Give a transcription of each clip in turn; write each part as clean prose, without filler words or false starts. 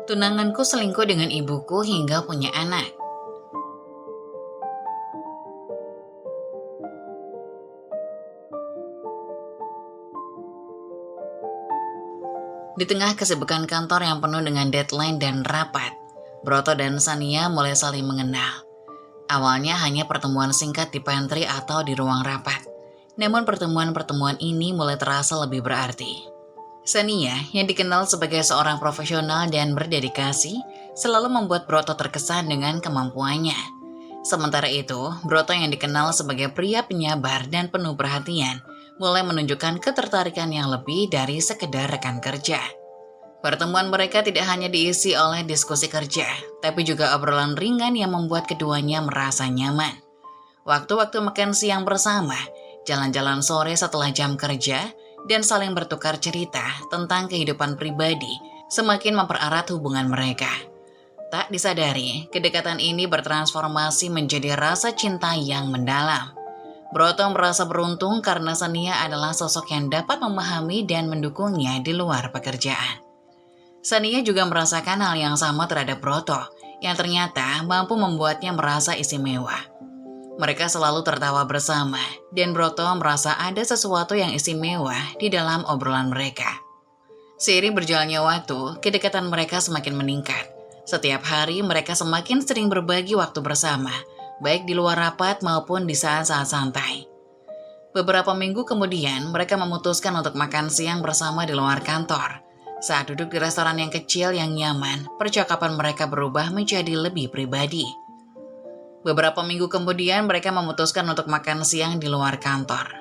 Tunanganku selingkuh dengan ibuku hingga punya anak. Di tengah kesibukan kantor yang penuh dengan deadline dan rapat, Broto dan Sania mulai saling mengenal. Awalnya hanya pertemuan singkat di pantry atau di ruang rapat. Namun pertemuan-pertemuan ini mulai terasa lebih berarti. Sania, yang dikenal sebagai seorang profesional dan berdedikasi, selalu membuat Broto terkesan dengan kemampuannya. Sementara itu, Broto yang dikenal sebagai pria penyabar dan penuh perhatian, mulai menunjukkan ketertarikan yang lebih dari sekedar rekan kerja. Pertemuan mereka tidak hanya diisi oleh diskusi kerja, tapi juga obrolan ringan yang membuat keduanya merasa nyaman. Waktu-waktu makan siang bersama, jalan-jalan sore setelah jam kerja, dan saling bertukar cerita tentang kehidupan pribadi semakin mempererat hubungan mereka. Tak disadari, kedekatan ini bertransformasi menjadi rasa cinta yang mendalam. Broto merasa beruntung karena Sania adalah sosok yang dapat memahami dan mendukungnya di luar pekerjaan. Sania juga merasakan hal yang sama terhadap Broto, yang ternyata mampu membuatnya merasa istimewa. Mereka selalu tertawa bersama, dan Broto merasa ada sesuatu yang istimewa di dalam obrolan mereka. Seiring berjalannya waktu, kedekatan mereka semakin meningkat. Setiap hari mereka semakin sering berbagi waktu bersama, baik di luar rapat maupun di saat-saat santai. Beberapa minggu kemudian, mereka memutuskan untuk makan siang bersama di luar kantor. Saat duduk di restoran yang kecil yang nyaman, percakapan mereka berubah menjadi lebih pribadi. Beberapa minggu kemudian, mereka memutuskan untuk makan siang di luar kantor.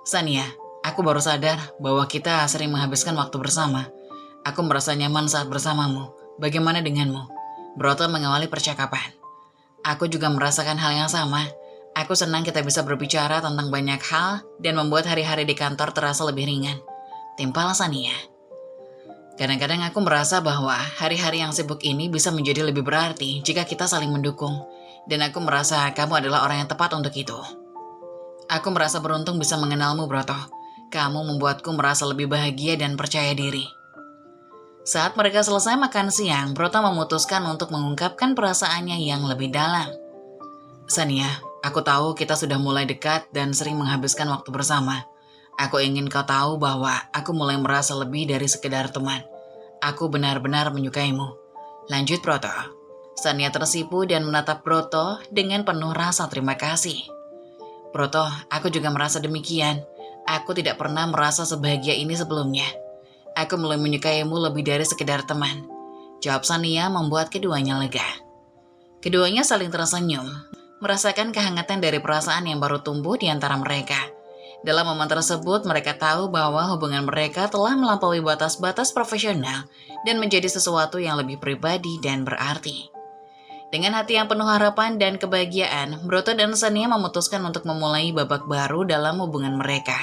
Sania, aku baru sadar bahwa kita sering menghabiskan waktu bersama. Aku merasa nyaman saat bersamamu. Bagaimana denganmu? Broto mengawali percakapan. Aku juga merasakan hal yang sama. Aku senang kita bisa berbicara tentang banyak hal dan membuat hari-hari di kantor terasa lebih ringan. Timpal Sania. Kadang-kadang aku merasa bahwa hari-hari yang sibuk ini bisa menjadi lebih berarti jika kita saling mendukung. Dan aku merasa kamu adalah orang yang tepat untuk itu. Aku merasa beruntung bisa mengenalmu, Broto. Kamu membuatku merasa lebih bahagia dan percaya diri. Saat mereka selesai makan siang, Broto memutuskan untuk mengungkapkan perasaannya yang lebih dalam. Sania, aku tahu kita sudah mulai dekat dan sering menghabiskan waktu bersama. Aku ingin kau tahu bahwa aku mulai merasa lebih dari sekedar teman. Aku benar-benar menyukaimu. Lanjut, Broto. Sania tersipu dan menatap Broto dengan penuh rasa terima kasih. Broto, aku juga merasa demikian. Aku tidak pernah merasa sebahagia ini sebelumnya. Aku mulai menyukaimu lebih dari sekedar teman. Jawab Sania membuat keduanya lega. Keduanya saling tersenyum, merasakan kehangatan dari perasaan yang baru tumbuh di antara mereka. Dalam momen tersebut, mereka tahu bahwa hubungan mereka telah melampaui batas-batas profesional dan menjadi sesuatu yang lebih pribadi dan berarti. Dengan hati yang penuh harapan dan kebahagiaan, Broto dan Sania memutuskan untuk memulai babak baru dalam hubungan mereka.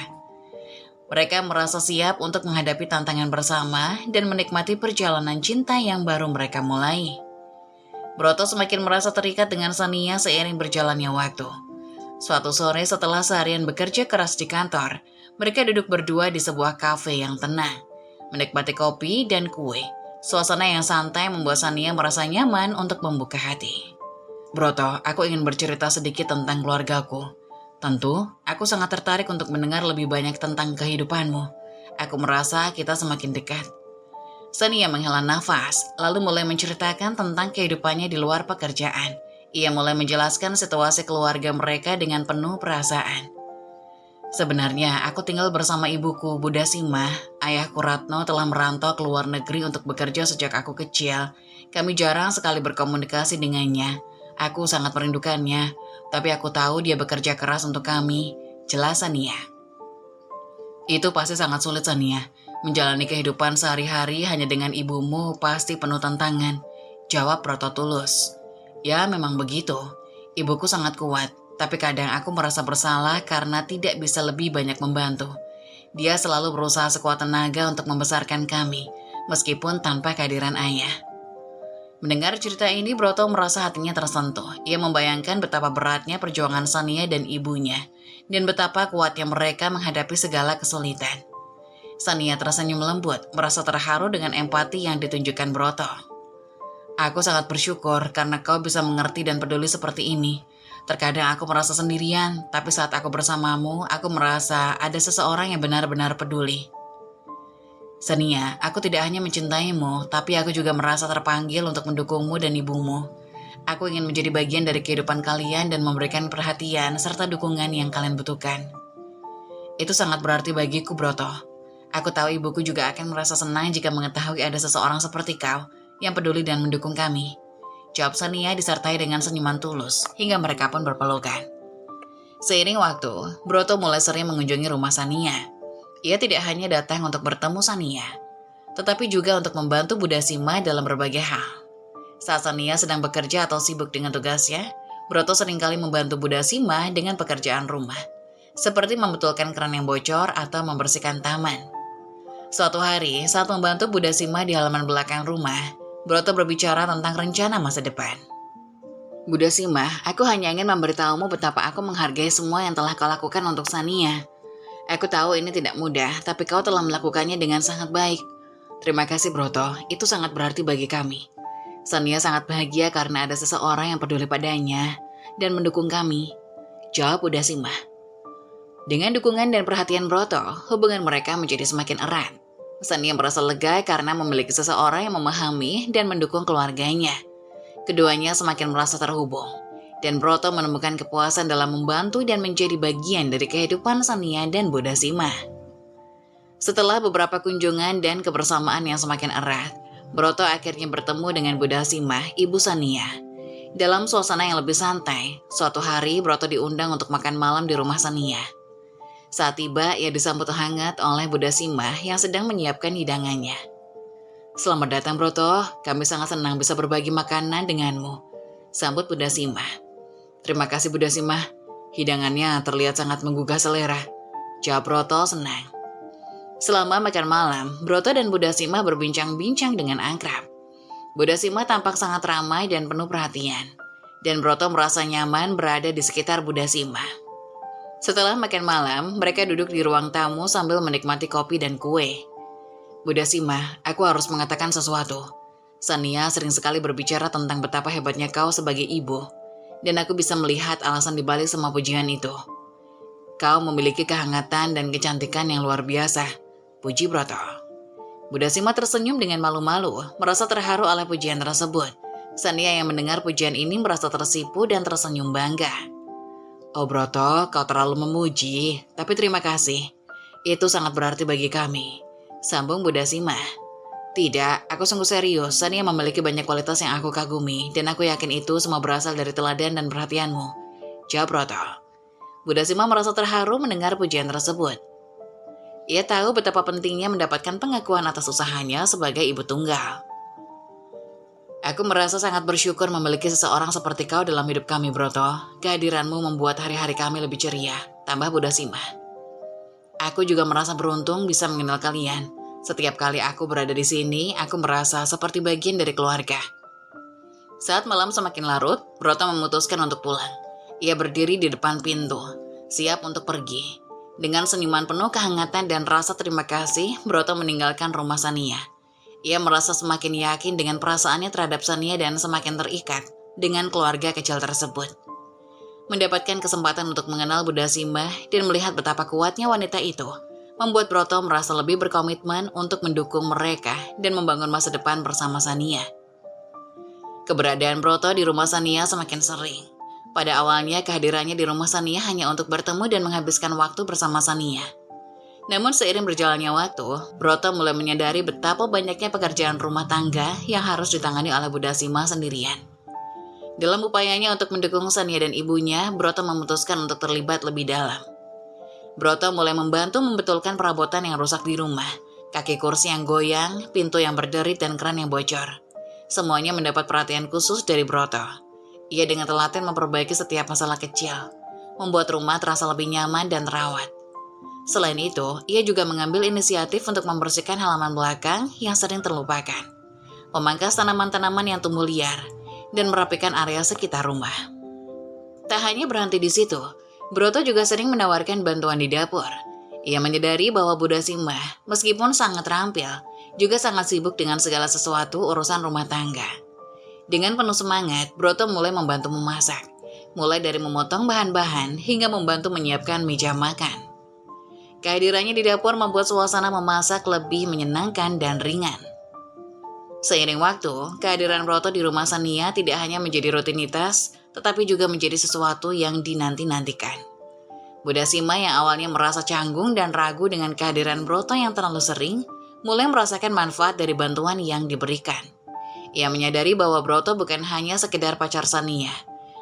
Mereka merasa siap untuk menghadapi tantangan bersama dan menikmati perjalanan cinta yang baru mereka mulai. Broto semakin merasa terikat dengan Sania seiring berjalannya waktu. Suatu sore setelah seharian bekerja keras di kantor, mereka duduk berdua di sebuah kafe yang tenang, menikmati kopi dan kue. Suasana yang santai membuat Sania merasa nyaman untuk membuka hati. Broto, aku ingin bercerita sedikit tentang keluargaku. Tentu, aku sangat tertarik untuk mendengar lebih banyak tentang kehidupanmu. Aku merasa kita semakin dekat. Sania menghela nafas, lalu mulai menceritakan tentang kehidupannya di luar pekerjaan. Ia mulai menjelaskan situasi keluarga mereka dengan penuh perasaan. Sebenarnya, aku tinggal bersama ibuku, Bunda Sima. Ayahku Ratno telah merantau ke luar negeri untuk bekerja sejak aku kecil. Kami jarang sekali berkomunikasi dengannya. Aku sangat merindukannya, tapi aku tahu dia bekerja keras untuk kami. Jelas, Sania. Itu pasti sangat sulit, Sania. Menjalani kehidupan sehari-hari hanya dengan ibumu pasti penuh tantangan. Jawab Broto tulus. Ya, memang begitu. Ibuku sangat kuat, tapi kadang aku merasa bersalah karena tidak bisa lebih banyak membantu. Dia selalu berusaha sekuat tenaga untuk membesarkan kami, meskipun tanpa kehadiran ayah. Mendengar cerita ini, Broto merasa hatinya tersentuh. Ia membayangkan betapa beratnya perjuangan Sania dan ibunya, dan betapa kuatnya mereka menghadapi segala kesulitan. Sania tersenyum lembut, merasa terharu dengan empati yang ditunjukkan Broto. Aku sangat bersyukur karena kau bisa mengerti dan peduli seperti ini. Terkadang aku merasa sendirian, tapi saat aku bersamamu, aku merasa ada seseorang yang benar-benar peduli. Sania, aku tidak hanya mencintaimu, tapi aku juga merasa terpanggil untuk mendukungmu dan ibumu. Aku ingin menjadi bagian dari kehidupan kalian dan memberikan perhatian serta dukungan yang kalian butuhkan. Itu sangat berarti bagiku, Broto. Aku tahu ibuku juga akan merasa senang jika mengetahui ada seseorang seperti kau yang peduli dan mendukung kami. Jawab Sania disertai dengan senyuman tulus, hingga mereka pun berpelukan. Seiring waktu, Broto mulai sering mengunjungi rumah Sania. Ia tidak hanya datang untuk bertemu Sania, tetapi juga untuk membantu Budasima dalam berbagai hal. Saat Sania sedang bekerja atau sibuk dengan tugasnya, Broto seringkali membantu Budasima dengan pekerjaan rumah, seperti membetulkan keran yang bocor atau membersihkan taman. Suatu hari, saat membantu Budasima di halaman belakang rumah, Broto berbicara tentang rencana masa depan. Budasima, aku hanya ingin memberitahumu betapa aku menghargai semua yang telah kau lakukan untuk Sania. Aku tahu ini tidak mudah, tapi kau telah melakukannya dengan sangat baik. Terima kasih, Broto. Itu sangat berarti bagi kami. Sania sangat bahagia karena ada seseorang yang peduli padanya dan mendukung kami. Jawab Budasima. Dengan dukungan dan perhatian Broto, hubungan mereka menjadi semakin erat. Sania merasa lega karena memiliki seseorang yang memahami dan mendukung keluarganya. Keduanya semakin merasa terhubung. Dan Broto menemukan kepuasan dalam membantu dan menjadi bagian dari kehidupan Sania dan Budasima. Setelah beberapa kunjungan dan kebersamaan yang semakin erat, Broto akhirnya bertemu dengan Budasima, ibu Sania. Dalam suasana yang lebih santai, suatu hari Broto diundang untuk makan malam di rumah Sania. Saat tiba, ia disambut hangat oleh Budasima yang sedang menyiapkan hidangannya. Selamat datang, Broto. Kami sangat senang bisa berbagi makanan denganmu, sambut Budasima. Terima kasih, Budasima. Hidangannya terlihat sangat menggugah selera. Jawab Broto senang. Selama makan malam, Broto dan Budasima berbincang-bincang dengan akrab. Budasima tampak sangat ramai dan penuh perhatian. Dan Broto merasa nyaman berada di sekitar Budasima. Setelah makan malam, mereka duduk di ruang tamu sambil menikmati kopi dan kue. Budasima, aku harus mengatakan sesuatu. Sania sering sekali berbicara tentang betapa hebatnya kau sebagai ibu. Dan aku bisa melihat alasan dibalik semua pujian itu. Kau memiliki kehangatan dan kecantikan yang luar biasa. Puji Broto. Budasima tersenyum dengan malu-malu, merasa terharu oleh pujian tersebut. Sania yang mendengar pujian ini merasa tersipu dan tersenyum bangga. Oh Broto, kau terlalu memuji, tapi terima kasih. Itu sangat berarti bagi kami. Sambung Budasima. Tidak, aku sungguh serius. Sania memiliki banyak kualitas yang aku kagumi, dan aku yakin itu semua berasal dari teladan dan perhatianmu. Jawab Broto. Budasima merasa terharu mendengar pujian tersebut. Ia tahu betapa pentingnya mendapatkan pengakuan atas usahanya sebagai ibu tunggal. Aku merasa sangat bersyukur memiliki seseorang seperti kau dalam hidup kami, Broto. Kehadiranmu membuat hari-hari kami lebih ceria, tambah Budasima. Aku juga merasa beruntung bisa mengenal kalian. Setiap kali aku berada di sini, aku merasa seperti bagian dari keluarga. Saat malam semakin larut, Broto memutuskan untuk pulang. Ia berdiri di depan pintu, siap untuk pergi. Dengan senyuman penuh kehangatan dan rasa terima kasih, Broto meninggalkan rumah Sania. Ia merasa semakin yakin dengan perasaannya terhadap Sania dan semakin terikat dengan keluarga kecil tersebut. Mendapatkan kesempatan untuk mengenal Budasima dan melihat betapa kuatnya wanita itu, membuat Broto merasa lebih berkomitmen untuk mendukung mereka dan membangun masa depan bersama Sania. Keberadaan Broto di rumah Sania semakin sering. Pada awalnya kehadirannya di rumah Sania hanya untuk bertemu dan menghabiskan waktu bersama Sania. Namun seiring berjalannya waktu, Broto mulai menyadari betapa banyaknya pekerjaan rumah tangga yang harus ditangani oleh Budasima sendirian. Dalam upayanya untuk mendukung Sania dan ibunya, Broto memutuskan untuk terlibat lebih dalam. Broto mulai membantu membetulkan perabotan yang rusak di rumah, kaki kursi yang goyang, pintu yang berderit, dan keran yang bocor. Semuanya mendapat perhatian khusus dari Broto. Ia dengan telaten memperbaiki setiap masalah kecil, membuat rumah terasa lebih nyaman dan terawat. Selain itu, ia juga mengambil inisiatif untuk membersihkan halaman belakang yang sering terlupakan, memangkas tanaman-tanaman yang tumbuh liar, dan merapikan area sekitar rumah. Tak hanya berhenti di situ, Broto juga sering menawarkan bantuan di dapur. Ia menyadari bahwa Budasima, meskipun sangat terampil, juga sangat sibuk dengan segala sesuatu urusan rumah tangga. Dengan penuh semangat, Broto mulai membantu memasak, mulai dari memotong bahan-bahan hingga membantu menyiapkan meja makan. Kehadirannya di dapur membuat suasana memasak lebih menyenangkan dan ringan. Seiring waktu, kehadiran Broto di rumah Sania tidak hanya menjadi rutinitas, tetapi juga menjadi sesuatu yang dinanti-nantikan. Bunda Sima yang awalnya merasa canggung dan ragu dengan kehadiran Broto yang terlalu sering, mulai merasakan manfaat dari bantuan yang diberikan. Ia menyadari bahwa Broto bukan hanya sekedar pacar Sania,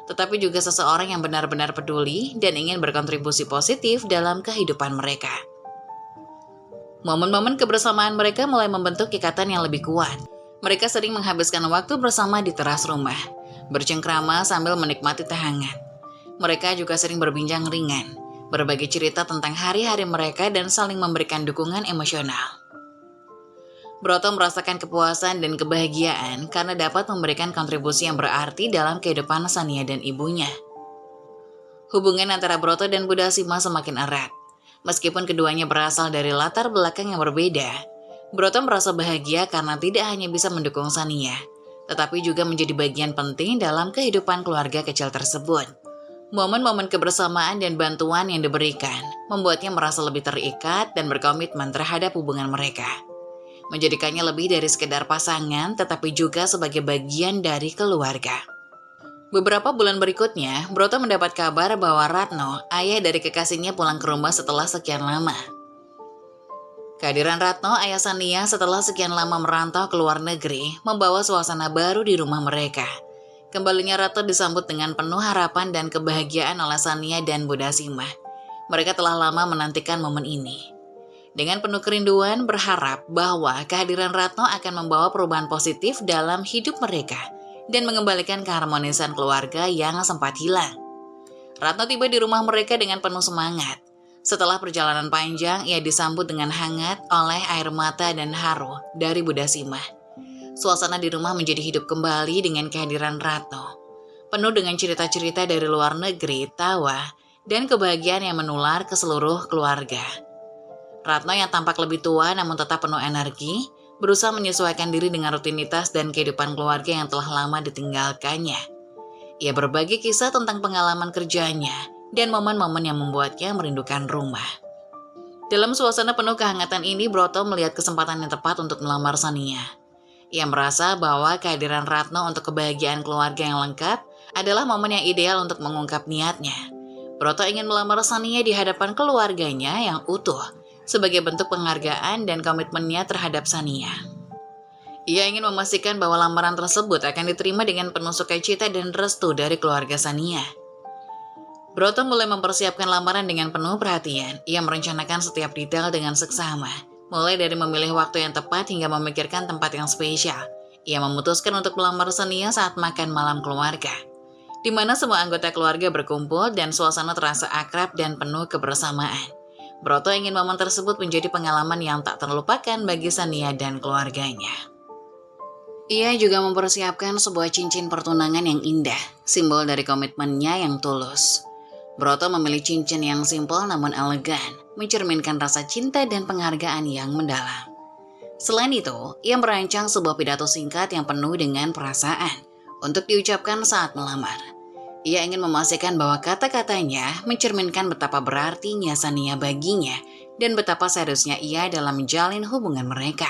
tetapi juga seseorang yang benar-benar peduli dan ingin berkontribusi positif dalam kehidupan mereka. Momen-momen kebersamaan mereka mulai membentuk ikatan yang lebih kuat. Mereka sering menghabiskan waktu bersama di teras rumah, bercengkrama sambil menikmati teh hangat. Mereka juga sering berbincang ringan, berbagi cerita tentang hari-hari mereka dan saling memberikan dukungan emosional. Broto merasakan kepuasan dan kebahagiaan karena dapat memberikan kontribusi yang berarti dalam kehidupan Sania dan ibunya. Hubungan antara Broto dan Bunda Sima semakin erat. Meskipun keduanya berasal dari latar belakang yang berbeda, Broto merasa bahagia karena tidak hanya bisa mendukung Sania, tetapi juga menjadi bagian penting dalam kehidupan keluarga kecil tersebut. Momen-momen kebersamaan dan bantuan yang diberikan membuatnya merasa lebih terikat dan berkomitmen terhadap hubungan mereka, menjadikannya lebih dari sekedar pasangan, tetapi juga sebagai bagian dari keluarga. Beberapa bulan berikutnya, Broto mendapat kabar bahwa Ratno, ayah dari kekasihnya, pulang ke rumah setelah sekian lama. Kehadiran Ratno, ayah Sania, setelah sekian lama merantau ke luar negeri, membawa suasana baru di rumah mereka. Kembalinya Ratno disambut dengan penuh harapan dan kebahagiaan oleh Sania dan Bunda Sima. Mereka telah lama menantikan momen ini. Dengan penuh kerinduan, berharap bahwa kehadiran Ratno akan membawa perubahan positif dalam hidup mereka dan mengembalikan keharmonisan keluarga yang sempat hilang. Ratno tiba di rumah mereka dengan penuh semangat. Setelah perjalanan panjang, ia disambut dengan hangat oleh air mata dan haru dari Bunda Sima. Suasana di rumah menjadi hidup kembali dengan kehadiran Ratno, penuh dengan cerita-cerita dari luar negeri, tawa, dan kebahagiaan yang menular ke seluruh keluarga. Ratno yang tampak lebih tua namun tetap penuh energi, berusaha menyesuaikan diri dengan rutinitas dan kehidupan keluarga yang telah lama ditinggalkannya. Ia berbagi kisah tentang pengalaman kerjanya dan momen-momen yang membuatnya merindukan rumah. Dalam suasana penuh kehangatan ini, Broto melihat kesempatan yang tepat untuk melamar Sania. Ia merasa bahwa kehadiran Ratno untuk kebahagiaan keluarga yang lengkap adalah momen yang ideal untuk mengungkap niatnya. Broto ingin melamar Sania di hadapan keluarganya yang utuh, sebagai bentuk penghargaan dan komitmennya terhadap Sania. Ia ingin memastikan bahwa lamaran tersebut akan diterima dengan penuh sukacita dan restu dari keluarga Sania. Broto mulai mempersiapkan lamaran dengan penuh perhatian. Ia merencanakan setiap detail dengan seksama, mulai dari memilih waktu yang tepat hingga memikirkan tempat yang spesial. Ia memutuskan untuk melamar Sania saat makan malam keluarga, di mana semua anggota keluarga berkumpul dan suasana terasa akrab dan penuh kebersamaan. Broto ingin momen tersebut menjadi pengalaman yang tak terlupakan bagi Sania dan keluarganya. Ia juga mempersiapkan sebuah cincin pertunangan yang indah, simbol dari komitmennya yang tulus. Broto memilih cincin yang simpel namun elegan, mencerminkan rasa cinta dan penghargaan yang mendalam. Selain itu, ia merancang sebuah pidato singkat yang penuh dengan perasaan untuk diucapkan saat melamar. Ia ingin memastikan bahwa kata-katanya mencerminkan betapa berartinya Sania baginya dan betapa seriusnya ia dalam menjalin hubungan mereka.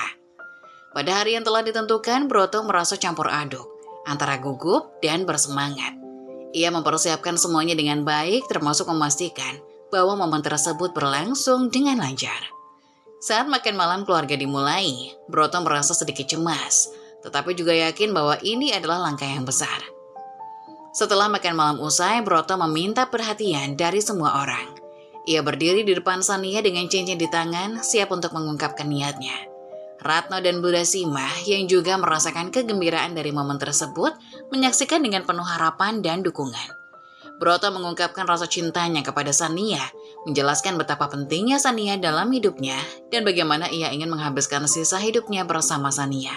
Pada hari yang telah ditentukan, Broto merasa campur aduk antara gugup dan bersemangat. Ia mempersiapkan semuanya dengan baik, termasuk memastikan bahwa momen tersebut berlangsung dengan lancar. Saat makan malam keluarga dimulai, Broto merasa sedikit cemas, tetapi juga yakin bahwa ini adalah langkah yang besar. Setelah makan malam usai, Broto meminta perhatian dari semua orang. Ia berdiri di depan Sania dengan cincin di tangan, siap untuk mengungkapkan niatnya. Ratno dan Bunda Sima yang juga merasakan kegembiraan dari momen tersebut, menyaksikan dengan penuh harapan dan dukungan. Broto mengungkapkan rasa cintanya kepada Sania, menjelaskan betapa pentingnya Sania dalam hidupnya dan bagaimana ia ingin menghabiskan sisa hidupnya bersama Sania.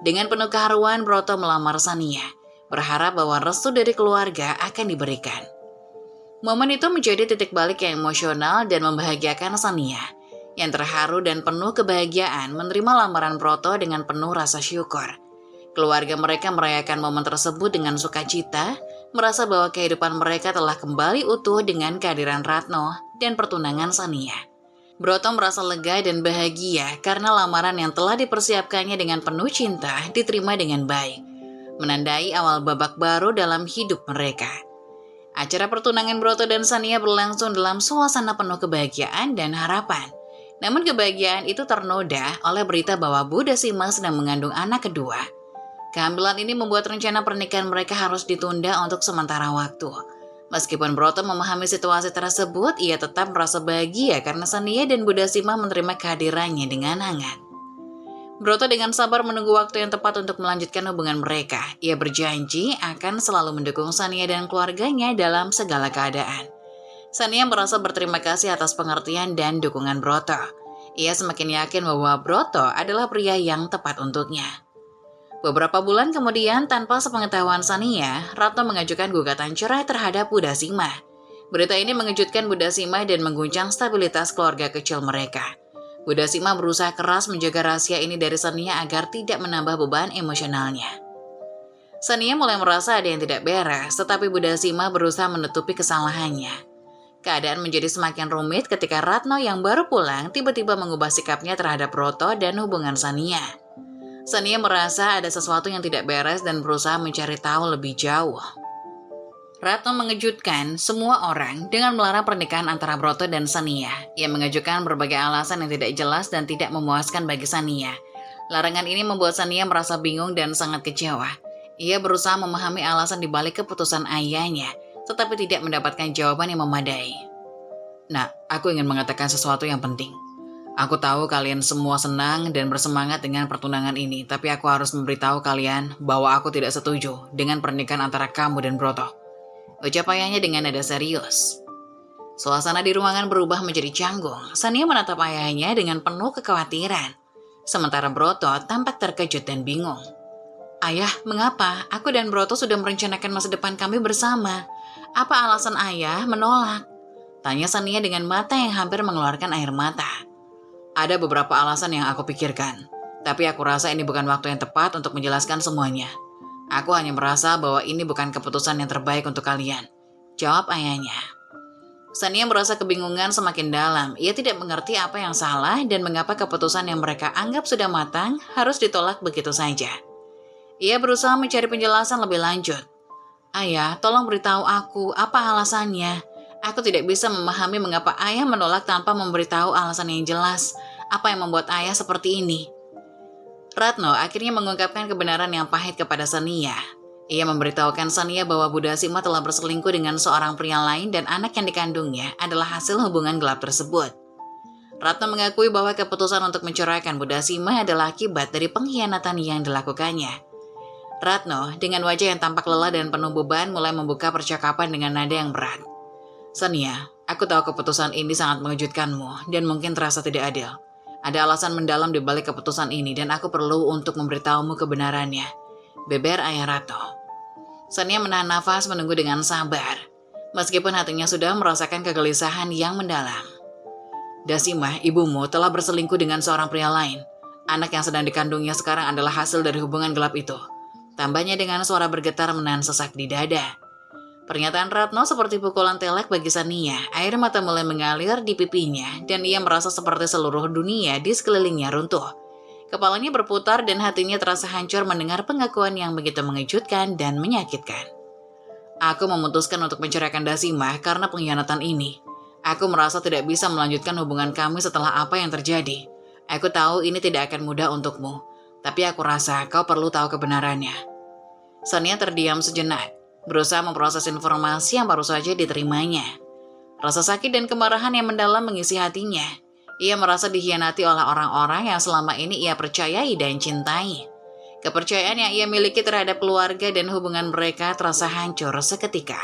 Dengan penuh keharuan, Broto melamar Sania, berharap bahwa restu dari keluarga akan diberikan. Momen itu menjadi titik balik yang emosional dan membahagiakan Sania, yang terharu dan penuh kebahagiaan menerima lamaran Broto dengan penuh rasa syukur. Keluarga mereka merayakan momen tersebut dengan sukacita, merasa bahwa kehidupan mereka telah kembali utuh dengan kehadiran Ratno dan pertunangan Sania. Broto merasa lega dan bahagia karena lamaran yang telah dipersiapkannya dengan penuh cinta diterima dengan baik, menandai awal babak baru dalam hidup mereka. Acara pertunangan Broto dan Sania berlangsung dalam suasana penuh kebahagiaan dan harapan. Namun kebahagiaan itu ternoda oleh berita bahwa Bu Dasima sedang mengandung anak kedua. Kehamilan ini membuat rencana pernikahan mereka harus ditunda untuk sementara waktu. Meskipun Broto memahami situasi tersebut, ia tetap merasa bahagia karena Sania dan Bu Dasima menerima kehadirannya dengan hangat. Broto dengan sabar menunggu waktu yang tepat untuk melanjutkan hubungan mereka. Ia berjanji akan selalu mendukung Sania dan keluarganya dalam segala keadaan. Sania merasa berterima kasih atas pengertian dan dukungan Broto. Ia semakin yakin bahwa Broto adalah pria yang tepat untuknya. Beberapa bulan kemudian, tanpa sepengetahuan Sania, Ratno mengajukan gugatan cerai terhadap Bu Dasima. Berita ini mengejutkan Bu Dasima dan mengguncang stabilitas keluarga kecil mereka. Bu Dasima berusaha keras menjaga rahasia ini dari Sania agar tidak menambah beban emosionalnya. Sania mulai merasa ada yang tidak beres, tetapi Bu Dasima berusaha menutupi kesalahannya. Keadaan menjadi semakin rumit ketika Ratno yang baru pulang tiba-tiba mengubah sikapnya terhadap Broto dan hubungan Sania. Sania merasa ada sesuatu yang tidak beres dan berusaha mencari tahu lebih jauh. Ratno mengejutkan semua orang dengan melarang pernikahan antara Broto dan Sania. Ia mengajukan berbagai alasan yang tidak jelas dan tidak memuaskan bagi Sania. Larangan ini membuat Sania merasa bingung dan sangat kecewa. Ia berusaha memahami alasan dibalik keputusan ayahnya, tetapi tidak mendapatkan jawaban yang memadai. Nah, aku ingin mengatakan sesuatu yang penting. Aku tahu kalian semua senang dan bersemangat dengan pertunangan ini, tapi aku harus memberitahu kalian bahwa aku tidak setuju dengan pernikahan antara kamu dan Broto. Ucap ayahnya dengan nada serius. Suasana di ruangan berubah menjadi canggung. Sania menatap ayahnya dengan penuh kekhawatiran. Sementara Broto tampak terkejut dan bingung. Ayah, mengapa? Aku dan Broto sudah merencanakan masa depan kami bersama. Apa alasan ayah menolak? Tanya Sania dengan mata yang hampir mengeluarkan air mata. Ada beberapa alasan yang aku pikirkan, tapi aku rasa ini bukan waktu yang tepat untuk menjelaskan semuanya. Aku hanya merasa bahwa ini bukan keputusan yang terbaik untuk kalian, jawab ayahnya. Sania merasa kebingungan semakin dalam. Ia tidak mengerti apa yang salah dan mengapa keputusan yang mereka anggap sudah matang harus ditolak begitu saja. Ia berusaha mencari penjelasan lebih lanjut. Ayah, tolong beritahu aku apa alasannya. Aku tidak bisa memahami mengapa ayah menolak tanpa memberitahu alasan yang jelas. Apa yang membuat ayah seperti ini? Ratno akhirnya mengungkapkan kebenaran yang pahit kepada Sania. Ia memberitahukan Sania bahwa Bu Dasima telah berselingkuh dengan seorang pria lain dan anak yang dikandungnya adalah hasil hubungan gelap tersebut. Ratno mengakui bahwa keputusan untuk menceraikan Bu Dasima adalah akibat dari pengkhianatan yang dilakukannya. Ratno dengan wajah yang tampak lelah dan penuh beban mulai membuka percakapan dengan nada yang berat. Sania, aku tahu keputusan ini sangat mengejutkanmu dan mungkin terasa tidak adil. Ada alasan mendalam di balik keputusan ini dan aku perlu untuk memberitahumu kebenarannya. Beber ayah Ratno. Sania menahan nafas menunggu dengan sabar. Meskipun hatinya sudah merasakan kegelisahan yang mendalam. Dasima, ibumu telah berselingkuh dengan seorang pria lain. Anak yang sedang dikandungnya sekarang adalah hasil dari hubungan gelap itu. Tambahnya dengan suara bergetar menahan sesak di dada. Pernyataan Ratno seperti pukulan telak bagi Sania. Air mata mulai mengalir di pipinya dan ia merasa seperti seluruh dunia di sekelilingnya runtuh. Kepalanya berputar dan hatinya terasa hancur mendengar pengakuan yang begitu mengejutkan dan menyakitkan. Aku memutuskan untuk menceraikan Dasima karena pengkhianatan ini. Aku merasa tidak bisa melanjutkan hubungan kami setelah apa yang terjadi. Aku tahu ini tidak akan mudah untukmu, tapi aku rasa kau perlu tahu kebenarannya. Sania terdiam sejenak, berusaha memproses informasi yang baru saja diterimanya. Rasa sakit dan kemarahan yang mendalam mengisi hatinya. Ia merasa dikhianati oleh orang-orang yang selama ini ia percayai dan cintai. Kepercayaan yang ia miliki terhadap keluarga dan hubungan mereka terasa hancur seketika.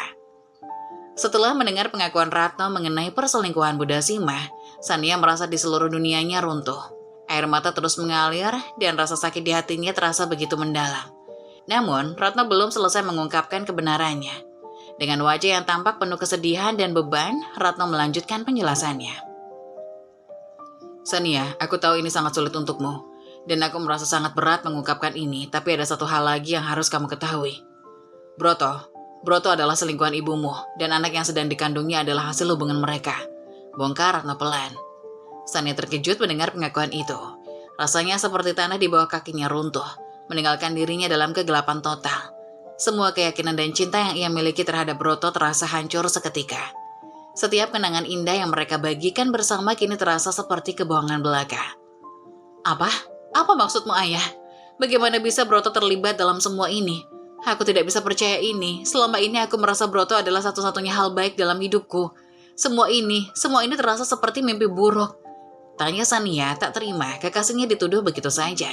Setelah mendengar pengakuan Ratno mengenai perselingkuhan Bu Dasima, Sania merasa di seluruh dunianya runtuh. Air mata terus mengalir dan rasa sakit di hatinya terasa begitu mendalam. Namun, Ratno belum selesai mengungkapkan kebenarannya. Dengan wajah yang tampak penuh kesedihan dan beban, Ratno melanjutkan penjelasannya. Sania, aku tahu ini sangat sulit untukmu. Dan aku merasa sangat berat mengungkapkan ini, tapi ada satu hal lagi yang harus kamu ketahui. Broto adalah selingkuhan ibumu, dan anak yang sedang dikandungnya adalah hasil hubungan mereka. Bongkar Ratno pelan. Sania terkejut mendengar pengakuan itu. Rasanya seperti tanah di bawah kakinya runtuh, meninggalkan dirinya dalam kegelapan total. Semua keyakinan dan cinta yang ia miliki terhadap Broto terasa hancur seketika. Setiap kenangan indah yang mereka bagikan bersama kini terasa seperti kebohongan belaka. Apa? Apa maksudmu, Ayah? Bagaimana bisa Broto terlibat dalam semua ini? Aku tidak bisa percaya ini. Selama ini aku merasa Broto adalah satu-satunya hal baik dalam hidupku. Semua ini terasa seperti mimpi buruk. Tanya Sania tak terima kekasihnya dituduh begitu saja.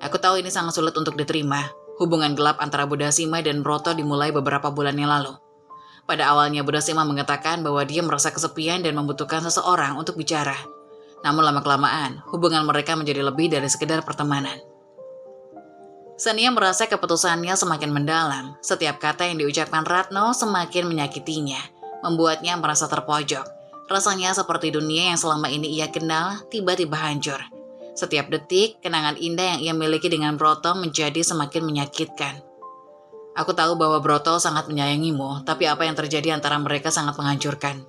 Aku tahu ini sangat sulit untuk diterima. Hubungan gelap antara Budasima dan Broto dimulai beberapa bulan yang lalu. Pada awalnya Budasima mengatakan bahwa dia merasa kesepian dan membutuhkan seseorang untuk bicara. Namun lama-kelamaan, hubungan mereka menjadi lebih dari sekedar pertemanan. Sania merasa keputusannya semakin mendalam. Setiap kata yang diucapkan Ratno semakin menyakitinya, membuatnya merasa terpojok. Rasanya seperti dunia yang selama ini ia kenal tiba-tiba hancur. Setiap detik, kenangan indah yang ia miliki dengan Broto menjadi semakin menyakitkan. Aku tahu bahwa Broto sangat menyayangimu, tapi apa yang terjadi antara mereka sangat menghancurkan.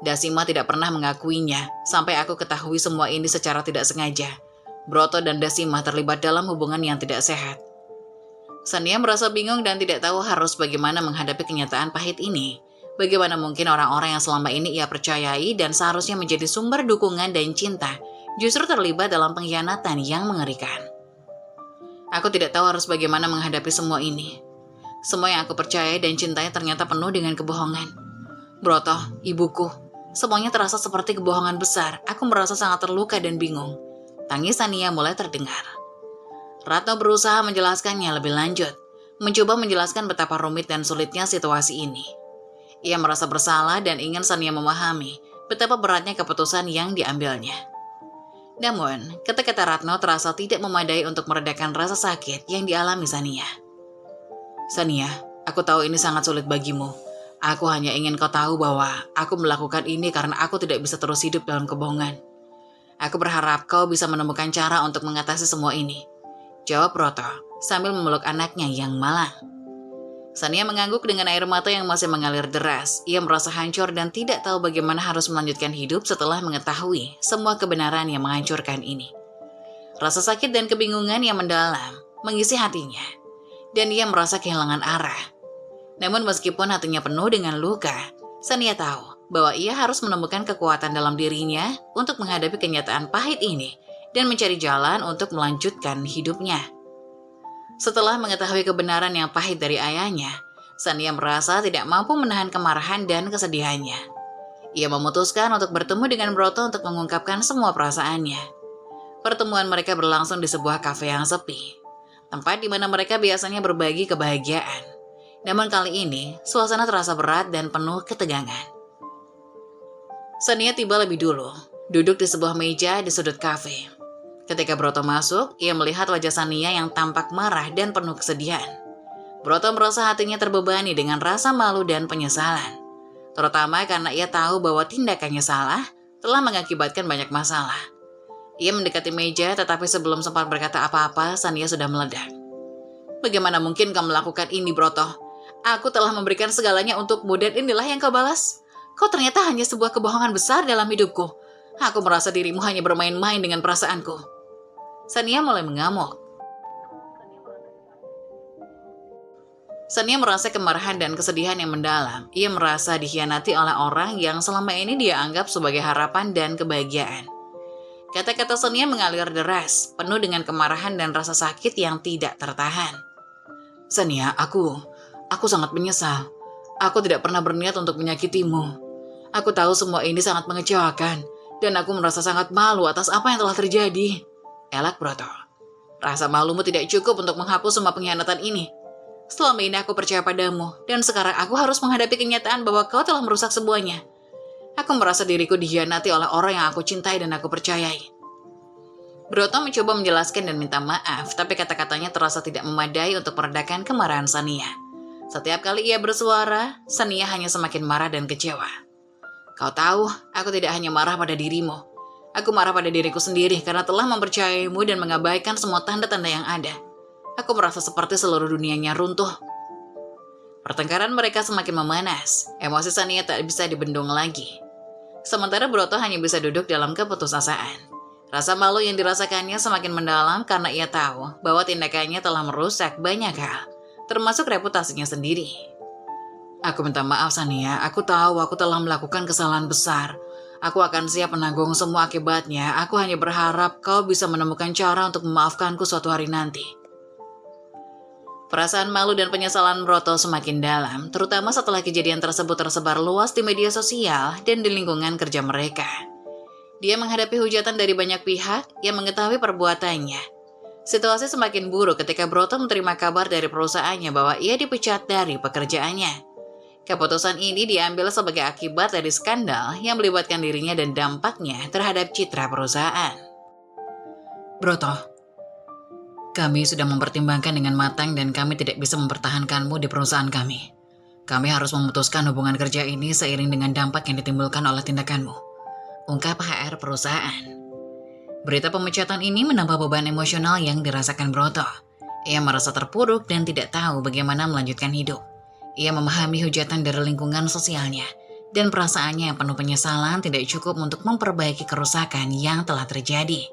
Dasima tidak pernah mengakuinya, sampai aku ketahui semua ini secara tidak sengaja. Broto dan Dasima terlibat dalam hubungan yang tidak sehat. Sania merasa bingung dan tidak tahu harus bagaimana menghadapi kenyataan pahit ini. Bagaimana mungkin orang-orang yang selama ini ia percayai dan seharusnya menjadi sumber dukungan dan cinta, justru terlibat dalam pengkhianatan yang mengerikan. Aku tidak tahu harus bagaimana menghadapi semua ini. Semua yang aku percayai dan cintai ternyata penuh dengan kebohongan. Broto, ibuku, semuanya terasa seperti kebohongan besar. Aku merasa sangat terluka dan bingung. Tangis Sania mulai terdengar. Ratno berusaha menjelaskannya lebih lanjut, mencoba menjelaskan betapa rumit dan sulitnya situasi ini. Ia merasa bersalah dan ingin Sania memahami betapa beratnya keputusan yang diambilnya. Namun, kata-kata Ratno terasa tidak memadai untuk meredakan rasa sakit yang dialami Sania. Sania, aku tahu ini sangat sulit bagimu. Aku hanya ingin kau tahu bahwa aku melakukan ini karena aku tidak bisa terus hidup dalam kebohongan. Aku berharap kau bisa menemukan cara untuk mengatasi semua ini. Jawab Broto sambil memeluk anaknya yang malang. Sania mengangguk dengan air mata yang masih mengalir deras. Ia merasa hancur dan tidak tahu bagaimana harus melanjutkan hidup setelah mengetahui semua kebenaran yang menghancurkan ini. Rasa sakit dan kebingungan yang mendalam mengisi hatinya, dan ia merasa kehilangan arah. Namun meskipun hatinya penuh dengan luka, Sania tahu bahwa ia harus menemukan kekuatan dalam dirinya untuk menghadapi kenyataan pahit ini dan mencari jalan untuk melanjutkan hidupnya. Setelah mengetahui kebenaran yang pahit dari ayahnya, Sania merasa tidak mampu menahan kemarahan dan kesedihannya. Ia memutuskan untuk bertemu dengan Broto untuk mengungkapkan semua perasaannya. Pertemuan mereka berlangsung di sebuah kafe yang sepi, tempat di mana mereka biasanya berbagi kebahagiaan. Namun kali ini, suasana terasa berat dan penuh ketegangan. Sania tiba lebih dulu, duduk di sebuah meja di sudut kafe. Ketika Broto masuk, ia melihat wajah Sania yang tampak marah dan penuh kesedihan. Broto merasa hatinya terbebani dengan rasa malu dan penyesalan. Terutama karena ia tahu bahwa tindakannya salah telah mengakibatkan banyak masalah. Ia mendekati meja tetapi sebelum sempat berkata apa-apa, Sania sudah meledak. Bagaimana mungkin kau melakukan ini, Broto? Aku telah memberikan segalanya untukmu dan inilah yang kau balas. Kau ternyata hanya sebuah kebohongan besar dalam hidupku. Aku merasa dirimu hanya bermain-main dengan perasaanku. Sania mulai mengamuk. Sania merasa kemarahan dan kesedihan yang mendalam. Ia merasa dikhianati oleh orang yang selama ini dia anggap sebagai harapan dan kebahagiaan. Kata-kata Sania mengalir deras, penuh dengan kemarahan dan rasa sakit yang tidak tertahan. Sania, aku sangat menyesal. Aku tidak pernah berniat untuk menyakitimu. Aku tahu semua ini sangat mengecewakan, dan aku merasa sangat malu atas apa yang telah terjadi. Elak Broto. Rasa malumu tidak cukup untuk menghapus semua pengkhianatan ini. Selama ini aku percaya padamu, dan sekarang aku harus menghadapi kenyataan bahwa kau telah merusak semuanya. Aku merasa diriku dikhianati oleh orang yang aku cintai dan aku percayai. Broto mencoba menjelaskan dan minta maaf, tapi kata-katanya terasa tidak memadai untuk meredakan kemarahan Sania. Setiap kali ia bersuara, Sania hanya semakin marah dan kecewa. Kau tahu, aku tidak hanya marah pada dirimu. Aku marah pada diriku sendiri karena telah mempercayaimu dan mengabaikan semua tanda-tanda yang ada. Aku merasa seperti seluruh dunianya runtuh. Pertengkaran mereka semakin memanas. Emosi Sania tak bisa dibendung lagi. Sementara Broto hanya bisa duduk dalam keputusasaan. Rasa malu yang dirasakannya semakin mendalam karena ia tahu bahwa tindakannya telah merusak banyak hal, termasuk reputasinya sendiri. Aku minta maaf Sania, aku tahu aku telah melakukan kesalahan besar. Aku akan siap menanggung semua akibatnya. Aku hanya berharap kau bisa menemukan cara untuk memaafkanku suatu hari nanti. Perasaan malu dan penyesalan Broto semakin dalam, terutama setelah kejadian tersebut tersebar luas di media sosial dan di lingkungan kerja mereka. Dia menghadapi hujatan dari banyak pihak yang mengetahui perbuatannya. Situasi semakin buruk ketika Broto menerima kabar dari perusahaannya bahwa ia dipecat dari pekerjaannya. Keputusan ini diambil sebagai akibat dari skandal yang melibatkan dirinya dan dampaknya terhadap citra perusahaan. Broto, kami sudah mempertimbangkan dengan matang dan kami tidak bisa mempertahankanmu di perusahaan kami. Kami harus memutuskan hubungan kerja ini seiring dengan dampak yang ditimbulkan oleh tindakanmu, ungkap HR perusahaan. Berita pemecatan ini menambah beban emosional yang dirasakan Broto. Ia merasa terpuruk dan tidak tahu bagaimana melanjutkan hidup. Ia memahami hujatan dari lingkungan sosialnya, dan perasaannya yang penuh penyesalan tidak cukup untuk memperbaiki kerusakan yang telah terjadi.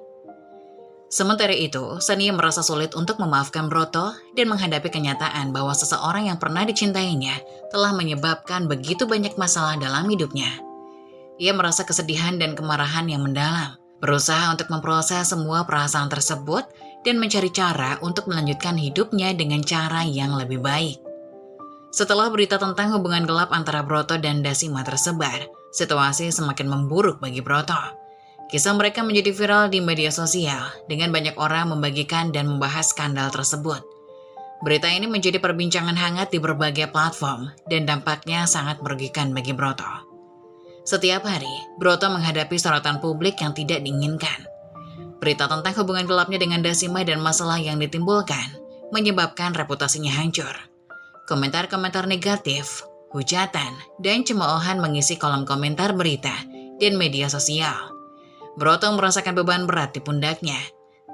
Sementara itu, Sania merasa sulit untuk memaafkan Broto dan menghadapi kenyataan bahwa seseorang yang pernah dicintainya telah menyebabkan begitu banyak masalah dalam hidupnya. Ia merasa kesedihan dan kemarahan yang mendalam, berusaha untuk memproses semua perasaan tersebut dan mencari cara untuk melanjutkan hidupnya dengan cara yang lebih baik. Setelah berita tentang hubungan gelap antara Broto dan Dasima tersebar, situasi semakin memburuk bagi Broto. Kisah mereka menjadi viral di media sosial dengan banyak orang membagikan dan membahas skandal tersebut. Berita ini menjadi perbincangan hangat di berbagai platform dan dampaknya sangat merugikan bagi Broto. Setiap hari, Broto menghadapi sorotan publik yang tidak diinginkan. Berita tentang hubungan gelapnya dengan Dasima dan masalah yang ditimbulkan menyebabkan reputasinya hancur. Komentar-komentar negatif, hujatan, dan cemoohan mengisi kolom komentar berita dan media sosial. Broto merasakan beban berat di pundaknya,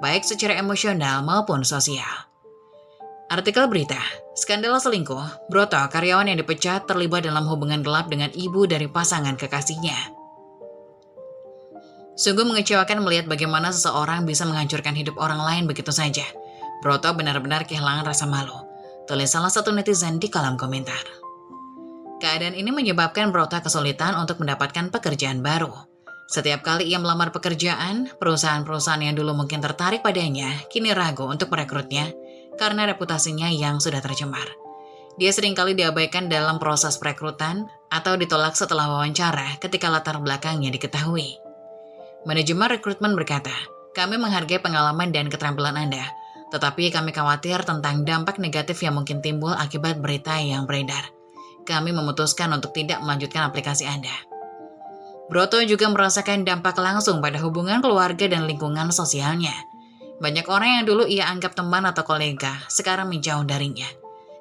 baik secara emosional maupun sosial. Artikel berita, skandal selingkuh, Broto, karyawan yang dipecat terlibat dalam hubungan gelap dengan ibu dari pasangan kekasihnya. Sungguh mengecewakan melihat bagaimana seseorang bisa menghancurkan hidup orang lain begitu saja. Broto benar-benar kehilangan rasa malu, tulis salah satu netizen di kolom komentar. Keadaan ini menyebabkan Broto kesulitan untuk mendapatkan pekerjaan baru. Setiap kali ia melamar pekerjaan, perusahaan-perusahaan yang dulu mungkin tertarik padanya kini ragu untuk merekrutnya karena reputasinya yang sudah tercemar. Dia seringkali diabaikan dalam proses perekrutan atau ditolak setelah wawancara ketika latar belakangnya diketahui. Manajemen rekrutmen berkata, "Kami menghargai pengalaman dan keterampilan Anda, tetapi kami khawatir tentang dampak negatif yang mungkin timbul akibat berita yang beredar. Kami memutuskan untuk tidak melanjutkan aplikasi Anda." Broto juga merasakan dampak langsung pada hubungan keluarga dan lingkungan sosialnya. Banyak orang yang dulu ia anggap teman atau kolega, sekarang menjauh darinya.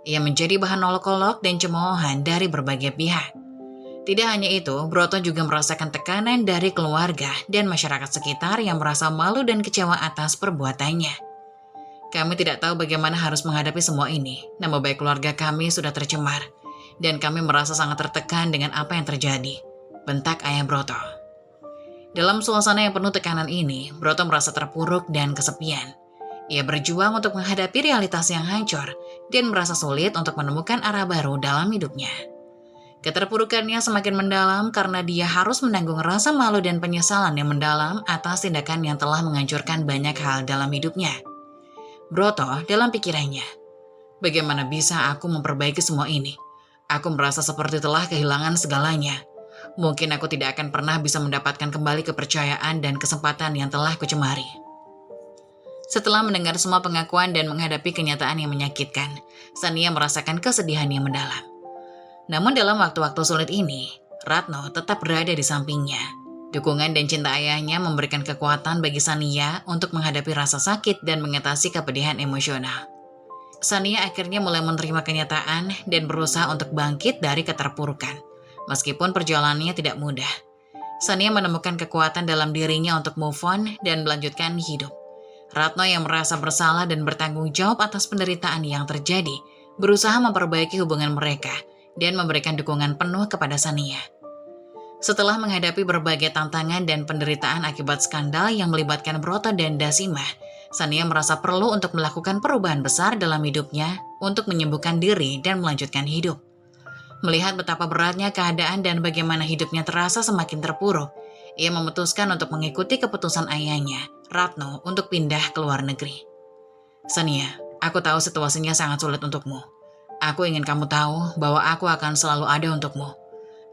Ia menjadi bahan olok-olok dan cemoohan dari berbagai pihak. Tidak hanya itu, Broto juga merasakan tekanan dari keluarga dan masyarakat sekitar yang merasa malu dan kecewa atas perbuatannya. "Kami tidak tahu bagaimana harus menghadapi semua ini. Nama baik keluarga kami sudah tercemar, dan kami merasa sangat tertekan dengan apa yang terjadi," bentak ayah Broto. Dalam suasana yang penuh tekanan ini, Broto merasa terpuruk dan kesepian. Ia berjuang untuk menghadapi realitas yang hancur dan merasa sulit untuk menemukan arah baru dalam hidupnya. Keterpurukannya semakin mendalam karena dia harus menanggung rasa malu dan penyesalan yang mendalam atas tindakan yang telah menghancurkan banyak hal dalam hidupnya. Broto dalam pikirannya, "Bagaimana bisa aku memperbaiki semua ini? Aku merasa seperti telah kehilangan segalanya. Mungkin aku tidak akan pernah bisa mendapatkan kembali kepercayaan dan kesempatan yang telah kucemari." Setelah mendengar semua pengakuan dan menghadapi kenyataan yang menyakitkan, Sania merasakan kesedihan yang mendalam. Namun dalam waktu-waktu sulit ini, Ratno tetap berada di sampingnya. Dukungan dan cinta ayahnya memberikan kekuatan bagi Sania untuk menghadapi rasa sakit dan mengatasi kepedihan emosional. Sania akhirnya mulai menerima kenyataan dan berusaha untuk bangkit dari keterpurukan. Meskipun perjalanannya tidak mudah, Sania menemukan kekuatan dalam dirinya untuk move on dan melanjutkan hidup. Ratno yang merasa bersalah dan bertanggung jawab atas penderitaan yang terjadi, berusaha memperbaiki hubungan mereka dan memberikan dukungan penuh kepada Sania. Setelah menghadapi berbagai tantangan dan penderitaan akibat skandal yang melibatkan Broto dan Dasimah, Sania merasa perlu untuk melakukan perubahan besar dalam hidupnya untuk menyembuhkan diri dan melanjutkan hidup. Melihat betapa beratnya keadaan dan bagaimana hidupnya terasa semakin terpuruk, ia memutuskan untuk mengikuti keputusan ayahnya, Ratno, untuk pindah ke luar negeri. Sania, aku tahu situasinya sangat sulit untukmu. Aku ingin kamu tahu bahwa aku akan selalu ada untukmu.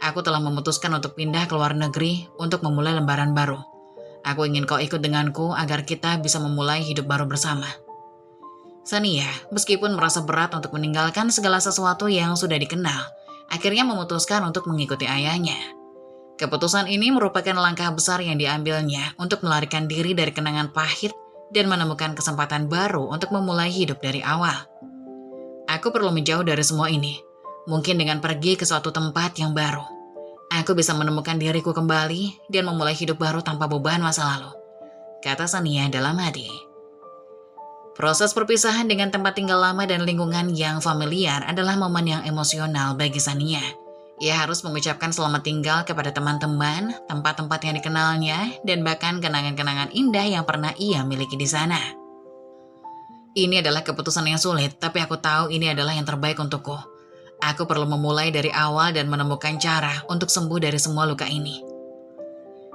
Aku telah memutuskan untuk pindah ke luar negeri untuk memulai lembaran baru. Aku ingin kau ikut denganku agar kita bisa memulai hidup baru bersama. Sania, meskipun merasa berat untuk meninggalkan segala sesuatu yang sudah dikenal, akhirnya memutuskan untuk mengikuti ayahnya. Keputusan ini merupakan langkah besar yang diambilnya untuk melarikan diri dari kenangan pahit dan menemukan kesempatan baru untuk memulai hidup dari awal. Aku perlu menjauh dari semua ini, mungkin dengan pergi ke suatu tempat yang baru. Aku bisa menemukan diriku kembali dan memulai hidup baru tanpa beban masa lalu, kata Sania dalam hati. Proses perpisahan dengan tempat tinggal lama dan lingkungan yang familiar adalah momen yang emosional bagi Sania. Ia harus mengucapkan selamat tinggal kepada teman-teman, tempat-tempat yang dikenalnya, dan bahkan kenangan-kenangan indah yang pernah ia miliki di sana. Ini adalah keputusan yang sulit, tapi aku tahu ini adalah yang terbaik untukku. Aku perlu memulai dari awal dan menemukan cara untuk sembuh dari semua luka ini.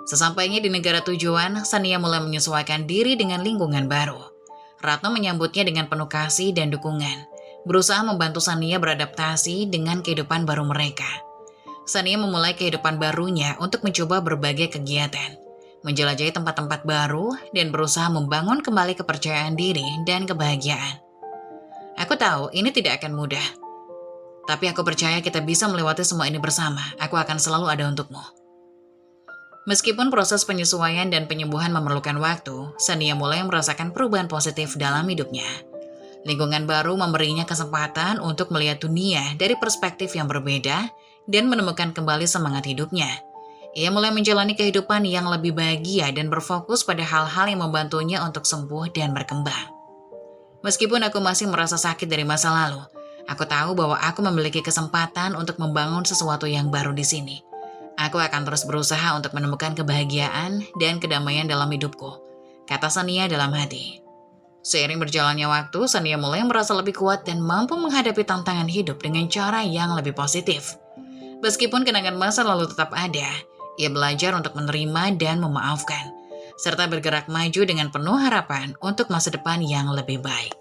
Sesampainya di negara tujuan, Sania mulai menyesuaikan diri dengan lingkungan baru. Ratno menyambutnya dengan penuh kasih dan dukungan, berusaha membantu Sania beradaptasi dengan kehidupan baru mereka. Sania memulai kehidupan barunya untuk mencoba berbagai kegiatan, menjelajahi tempat-tempat baru, dan berusaha membangun kembali kepercayaan diri dan kebahagiaan. Aku tahu ini tidak akan mudah, tapi aku percaya kita bisa melewati semua ini bersama. Aku akan selalu ada untukmu. Meskipun proses penyesuaian dan penyembuhan memerlukan waktu, Sania mulai merasakan perubahan positif dalam hidupnya. Lingkungan baru memberinya kesempatan untuk melihat dunia dari perspektif yang berbeda dan menemukan kembali semangat hidupnya. Ia mulai menjalani kehidupan yang lebih bahagia dan berfokus pada hal-hal yang membantunya untuk sembuh dan berkembang. Meskipun aku masih merasa sakit dari masa lalu, aku tahu bahwa aku memiliki kesempatan untuk membangun sesuatu yang baru di sini. Aku akan terus berusaha untuk menemukan kebahagiaan dan kedamaian dalam hidupku, kata Sania dalam hati. Seiring berjalannya waktu, Sania mulai merasa lebih kuat dan mampu menghadapi tantangan hidup dengan cara yang lebih positif. Meskipun kenangan masa lalu tetap ada, ia belajar untuk menerima dan memaafkan, serta bergerak maju dengan penuh harapan untuk masa depan yang lebih baik.